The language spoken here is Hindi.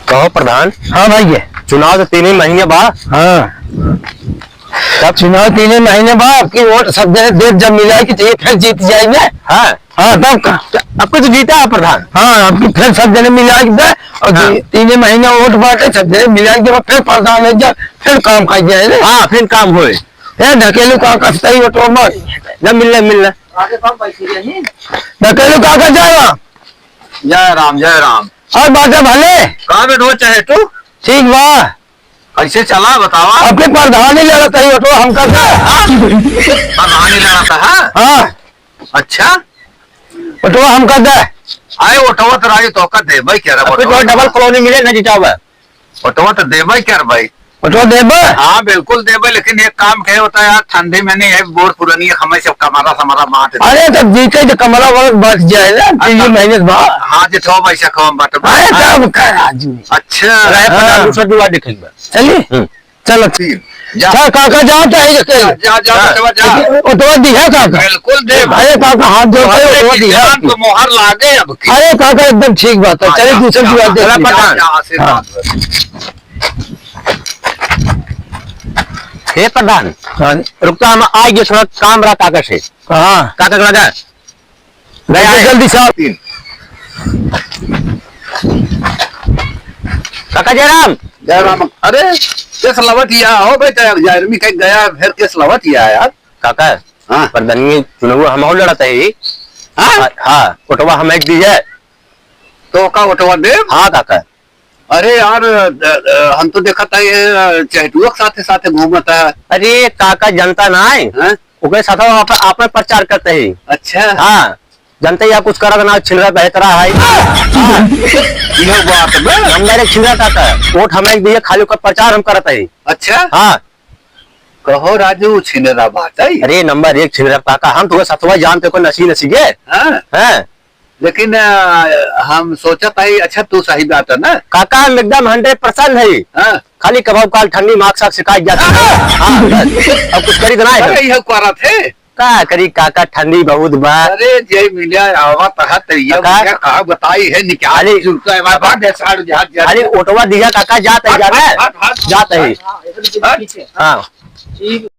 कहो प्रधान। हाँ भाई ये चुनाव तो 3 ही महीने बाद। हाँ तब चुनाव 3 ही महीने बाद आपकी वोट सब जगह देख जब मिलाएगी तो ये फिर जीत जाएंगे। हाँ हाँ तब आपको तो जीता है प्रधान। हाँ आपकी फिर सब जगह मिलाएगी और हाँ। 3 महीना वोट बांटे सब जगह मिलाएगी फिर प्रधान है जब फिर काम कर जाए। हाँ फिर काम होए ढकेलू का कसता ही वोटो जब मिलने ढकेलू का जाएगा। जय राम। और बातें भले कहाँ बैठो चाहे तू ठीक बा कैसे चला बतावा। अपने प्रधान ही लड़ा था वोटो हम कर प्रधान ही लड़ा था। हाँ अच्छा वोटो हम कर दे आए ओटवा तो राजी तो दे भाई क्या डबल कॉलोनी मिले ना जितावा ओटवा तो दे भाई क्या भाई वोटो देबा। हाँ बिल्कुल देवे लेकिन एक काम क्या होता है यार ठंडी में नहीं है बोर पुरानी है हमें सब कमारा समारा बांट दे। अरे तब जीते तो कमला वाला बच जाए ना 3 महीने बाद। हाँ जी थो पैसा खवा बांट अरे तब कर राजू अच्छा दूसरा दुआ देखेंगे चलिए चलो ठीक जा काका जाओ चाहिए जा वोटो दिया काका बिल्कुल दे अरे काका हाथ जोड़ते वोटो दिया तो मोहर लागे अब की। अरे काका एकदम ठीक बात है चलिए दूसरी बात देख हे प्रधान रुकता हम आएंगे थोड़ा काम रहा काका से। हाँ काका लगा गया जल्दी साहब। काका जय राम। अरे किस लवट या हो बेटा जायरमी कहीं गया फिर किस लवट या यार काका। हाँ प्रधान चुनाव हम और लड़ा था ही। हाँ ओटवा हम एक दी है तो का ओटवा दे। हाँ काका अरे यार हम तो देखा था ये चहटुआ के साथ साथ घूमता है। अरे काका जनता ना है ओके साथ आप प्रचार करते हैं। अच्छा हाँ जनता या कुछ करा ना छिलरा बेहतरा है। यह बात हम मेरे छिलरा काका वोट हमें दिए खाली का प्रचार हम करते हैं। अच्छा हाँ कहो राजू छिलरा बात है। अरे नंबर 1 छिलरा काका हम तो सतवा जानते को नसी नसीगे। हाँ लेकिन हम सोचा था अच्छा तू सही बात है ना काका हम एकदम 100% है। खाली कबाब काल ठंडी मार्क साथ शिकायत जाती है। अब कुछ करी देना है यह करा थे का करी काका ठंडी बहुत बार। अरे जय मिलिया आवा तहा तरिया का बताई है निकाले अरे ओटवा दिया काका जाते है जाते है। हाँ